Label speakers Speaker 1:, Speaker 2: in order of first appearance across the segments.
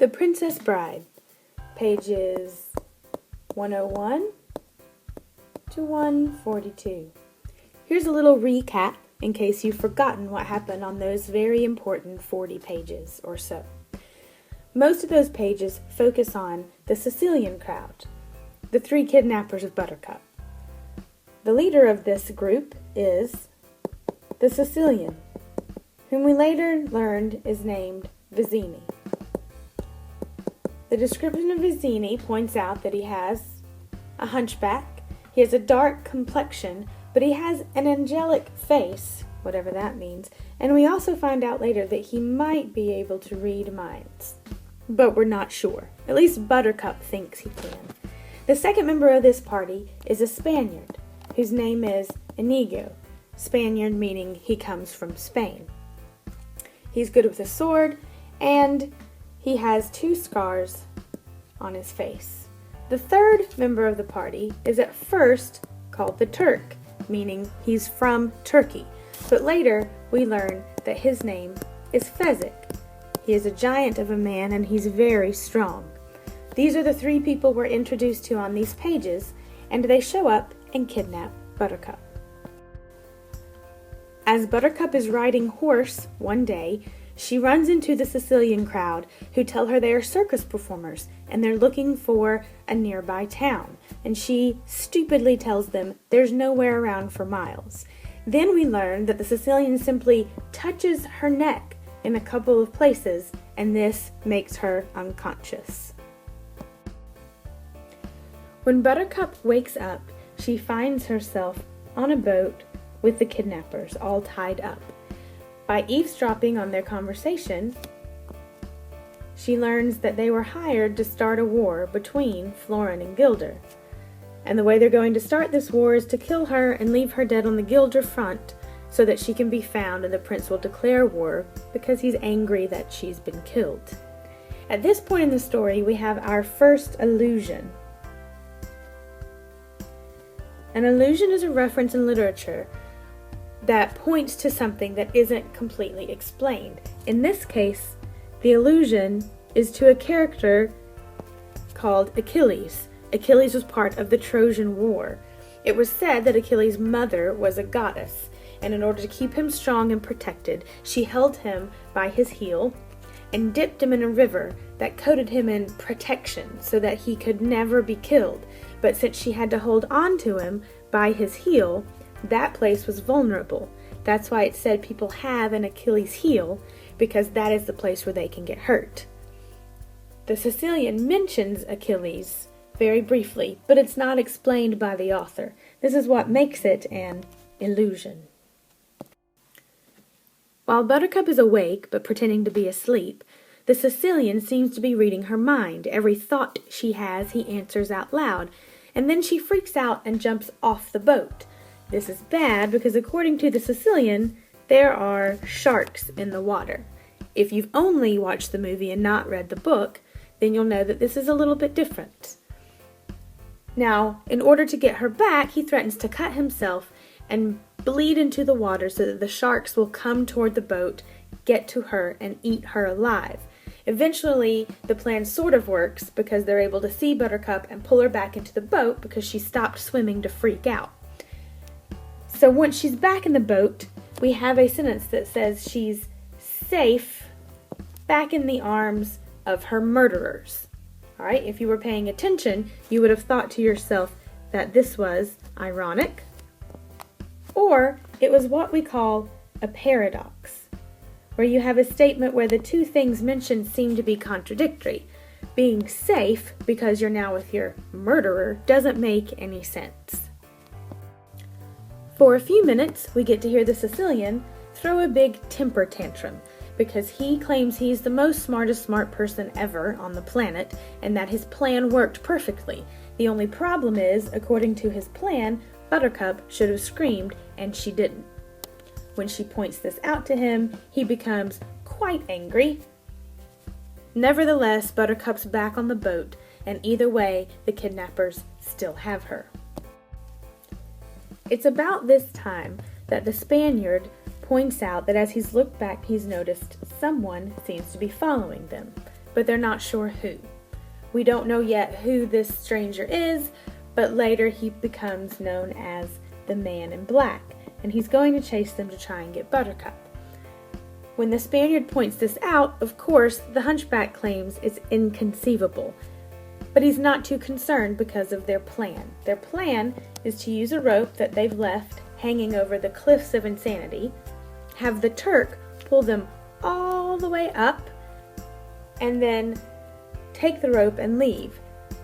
Speaker 1: The Princess Bride, pages 101 to 142. Here's a little recap in case you've forgotten what happened on those very important 40 pages or so. Most of those pages focus on the Sicilian crowd, the three kidnappers of Buttercup. The leader of this group is the Sicilian, whom we later learned is named Vizzini. The description of Vizzini points out that he has a hunchback, he has a dark complexion, but he has an angelic face, whatever that means, and we also find out later that he might be able to read minds. But we're not sure. At least Buttercup thinks he can. The second member of this party is a Spaniard, whose name is Inigo, Spaniard meaning he comes from Spain. He's good with a sword, and he has 2 scars on his face. The third member of the party is at first called the Turk, meaning he's from Turkey, but later we learn that his name is Fezzik. He is a giant of a man and he's very strong. These are the 3 people we're introduced to on these pages, and they show up and kidnap Buttercup. As Buttercup is riding horse one day, she runs into the Sicilian crowd, who tell her they are circus performers and they're looking for a nearby town, and she stupidly tells them there's nowhere around for miles. Then we learn that the Sicilian simply touches her neck in a couple of places, and this makes her unconscious. When Buttercup wakes up, she finds herself on a boat with the kidnappers all tied up. By eavesdropping on their conversation, she learns that they were hired to start a war between Florin and Guilder. And the way they're going to start this war is to kill her and leave her dead on the Guilder front so that she can be found and the prince will declare war because he's angry that she's been killed. At this point in the story, we have our first allusion. An allusion is a reference in literature that points to something that isn't completely explained. In this case, the allusion is to a character called Achilles. Achilles was part of the Trojan War. It was said that Achilles' mother was a goddess, and in order to keep him strong and protected, she held him by his heel and dipped him in a river that coated him in protection so that he could never be killed. But since she had to hold on to him by his heel, that place was vulnerable. That's why it said people have an Achilles heel, because that is the place where they can get hurt. The Sicilian mentions Achilles very briefly, but it's not explained by the author. This is what makes it an illusion. While Buttercup is awake, but pretending to be asleep, the Sicilian seems to be reading her mind. Every thought she has, he answers out loud, and then she freaks out and jumps off the boat. This is bad because according to the Sicilian, there are sharks in the water. If you've only watched the movie and not read the book, then you'll know that this is a little bit different. Now, in order to get her back, he threatens to cut himself and bleed into the water so that the sharks will come toward the boat, get to her, and eat her alive. Eventually, the plan sort of works because they're able to see Buttercup and pull her back into the boat because she stopped swimming to freak out. So once she's back in the boat, we have a sentence that says she's safe back in the arms of her murderers. All right, if you were paying attention, you would have thought to yourself that this was ironic, or it was what we call a paradox, where you have a statement where the 2 things mentioned seem to be contradictory. Being safe because you're now with your murderer doesn't make any sense. For a few minutes, we get to hear the Sicilian throw a big temper tantrum because he claims he's the most smart person ever on the planet and that his plan worked perfectly. The only problem is, according to his plan, Buttercup should have screamed and she didn't. When she points this out to him, he becomes quite angry. Nevertheless, Buttercup's back on the boat, and either way, the kidnappers still have her. It's about this time that the Spaniard points out that as he's looked back, he's noticed someone seems to be following them. but they're not sure who. We don't know yet who this stranger is, but later he becomes known as the Man in Black, and he's going to chase them to try and get Buttercup. When the Spaniard points this out, of course, the hunchback claims it's inconceivable, but he's not too concerned because of their plan. Their plan is to use a rope that they've left hanging over the cliffs of insanity, have the Turk pull them all the way up, and then take the rope and leave,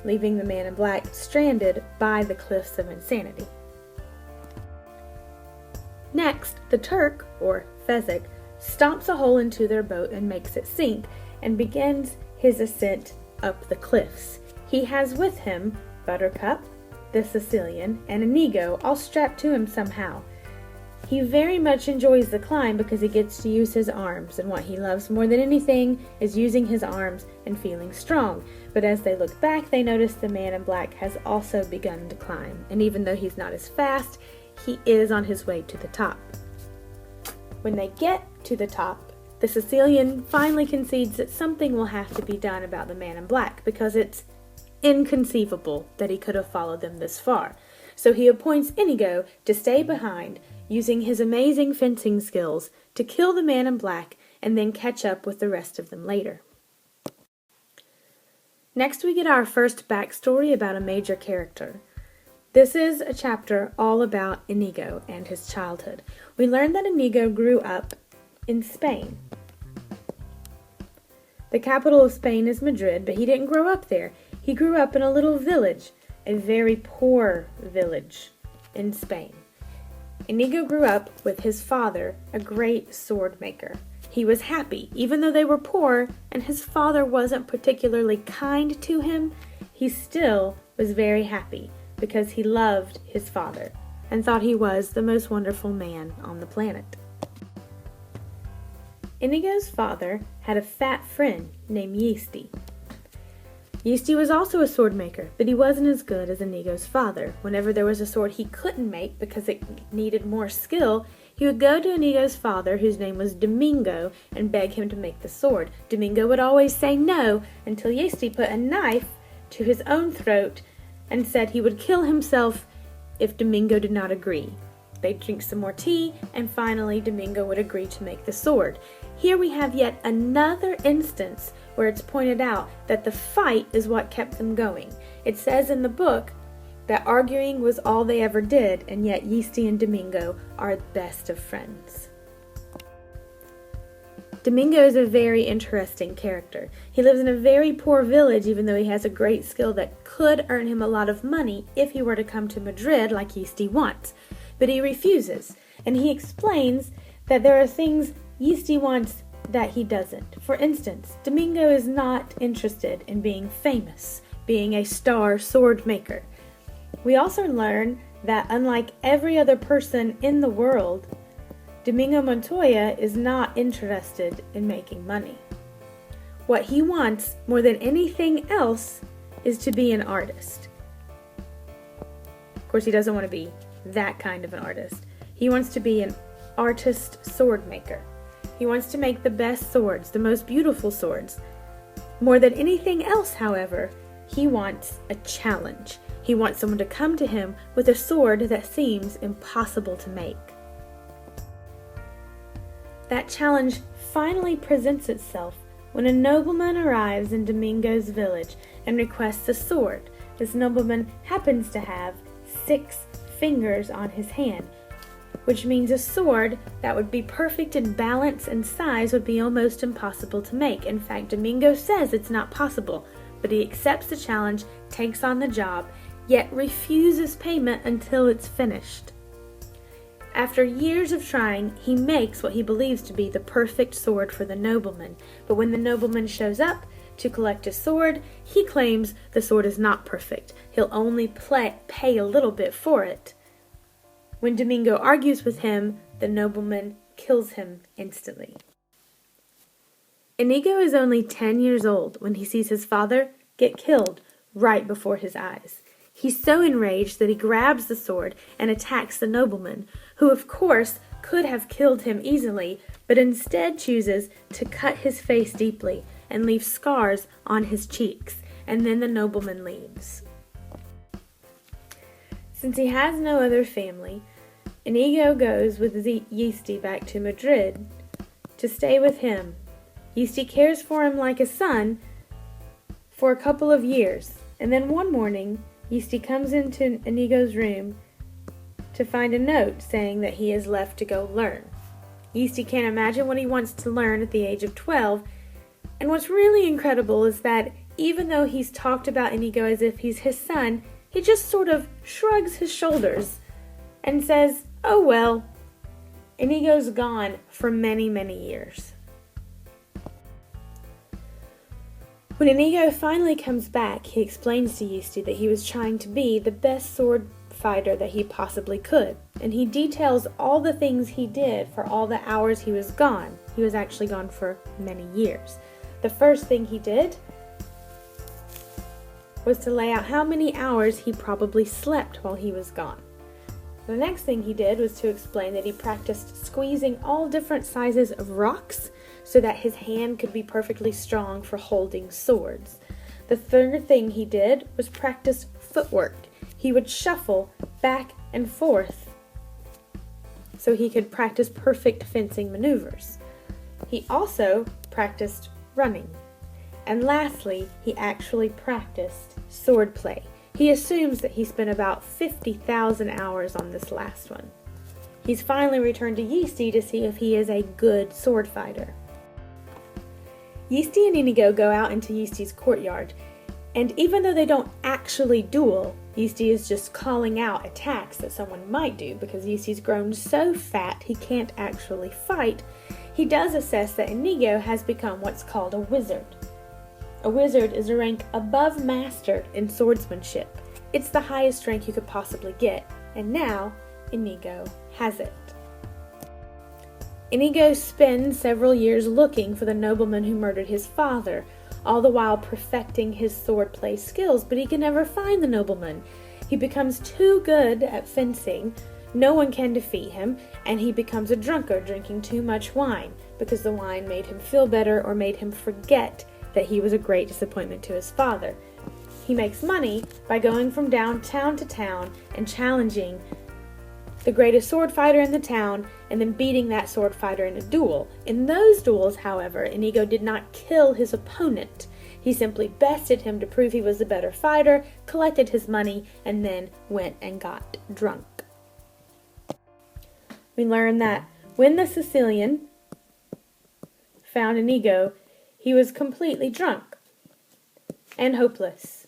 Speaker 1: leaving the Man in Black stranded by the cliffs of insanity. Next, the Turk, or Fezzik, stomps a hole into their boat and makes it sink, and begins his ascent up the cliffs. He has with him Buttercup, the Sicilian, and Inigo, all strapped to him somehow. He very much enjoys the climb because he gets to use his arms, and what he loves more than anything is using his arms and feeling strong. But as they look back, they notice the Man in Black has also begun to climb, and even though he's not as fast, he is on his way to the top. When they get to the top, the Sicilian finally concedes that something will have to be done about the Man in Black because it's inconceivable that he could have followed them this far. So he appoints Inigo to stay behind, using his amazing fencing skills to kill the Man in Black and then catch up with the rest of them later. Next we get our first backstory about a major character. This is a chapter all about Inigo and his childhood. We learn that Inigo grew up in Spain. The capital of Spain is Madrid, but he didn't grow up there. He grew up in a little village, a very poor village in Spain. Inigo grew up with his father, a great sword maker. He was happy, even though they were poor and his father wasn't particularly kind to him, he still was very happy because he loved his father and thought he was the most wonderful man on the planet. Inigo's father had a fat friend named Yeasty. Yeasty was also a sword maker, but he wasn't as good as Inigo's father. Whenever there was a sword he couldn't make because it needed more skill, he would go to Inigo's father, whose name was Domingo, and beg him to make the sword. Domingo would always say no, until Yeasty put a knife to his own throat and said he would kill himself if Domingo did not agree. They'd drink some more tea, and finally Domingo would agree to make the sword. Here we have yet another instance where it's pointed out that the fight is what kept them going. It says in the book that arguing was all they ever did, and yet Yeasty and Domingo are best of friends. Domingo is a very interesting character. He lives in a very poor village, even though he has a great skill that could earn him a lot of money if he were to come to Madrid like Yeasty wants. But he refuses, and he explains that there are things Yeasty wants that he doesn't. For instance, Domingo is not interested in being famous, being a star sword maker. We also learn that unlike every other person in the world, Domingo Montoya is not interested in making money. What he wants more than anything else is to be an artist. Of course, he doesn't want to be that kind of an artist. He wants to be an artist sword maker. He wants to make the best swords, the most beautiful swords. More than anything else, however, he wants a challenge. He wants someone to come to him with a sword that seems impossible to make. That challenge finally presents itself when a nobleman arrives in Domingo's village and requests a sword. This nobleman happens to have 6 fingers on his hand, which means a sword that would be perfect in balance and size would be almost impossible to make. In fact, Domingo says it's not possible, but he accepts the challenge, takes on the job, yet refuses payment until it's finished. After years of trying, he makes what he believes to be the perfect sword for the nobleman, but when the nobleman shows up to collect his sword, he claims the sword is not perfect. He'll only pay a little bit for it. When Domingo argues with him, the nobleman kills him instantly. Inigo is only 10 years old when he sees his father get killed right before his eyes. He's so enraged that he grabs the sword and attacks the nobleman, who of course could have killed him easily, but instead chooses to cut his face deeply and leave scars on his cheeks, and then the nobleman leaves. Since he has no other family, Inigo goes with Yeasty back to Madrid to stay with him. Yeasty cares for him like a son for a couple of years, and then one morning, Yeasty comes into Inigo's room to find a note saying that he is left to go learn. Yeasty can't imagine what he wants to learn at the age of 12, and what's really incredible is that even though he's talked about Inigo as if he's his son, he just sort of shrugs his shoulders and says, "Oh well." Inigo's gone for many, many years. When Inigo finally comes back, he explains to Yeasty that he was trying to be the best sword fighter that he possibly could, and he details all the things he did for all the hours he was gone. He was actually gone for many years. The first thing he did was to lay out how many hours he probably slept while he was gone. The next thing he did was to explain that he practiced squeezing all different sizes of rocks so that his hand could be perfectly strong for holding swords. The third thing he did was practice footwork. He would shuffle back and forth so he could practice perfect fencing maneuvers. He also practiced running. And lastly, he actually practiced swordplay. He assumes that he spent about 50,000 hours on this last one. He's finally returned to Yeasty to see if he is a good sword fighter. Yeasty and Inigo go out into Yeasty's courtyard, and even though they don't actually duel, Yeasty is just calling out attacks that someone might do because Yeasty's grown so fat he can't actually fight. He does assess that Inigo has become what's called a wizard. A wizard is a rank above master in swordsmanship. It's the highest rank you could possibly get, and now Inigo has it. Inigo spends several years looking for the nobleman who murdered his father, all the while perfecting his swordplay skills, but he can never find the nobleman. He becomes too good at fencing, no one can defeat him, and he becomes a drunkard, drinking too much wine, because the wine made him feel better or made him forget that he was a great disappointment to his father. He makes money by going from town to town and challenging the greatest sword fighter in the town and then beating that sword fighter in a duel. In those duels, however, Inigo did not kill his opponent. He simply bested him to prove he was the better fighter, collected his money, and then went and got drunk. We learn that when the Sicilian found Inigo, he was completely drunk and hopeless.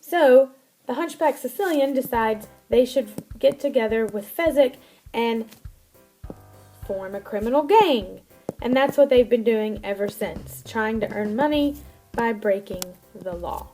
Speaker 1: So, the hunchback Sicilian decides they should get together with Fezzik and form a criminal gang. And that's what they've been doing ever since, trying to earn money by breaking the law.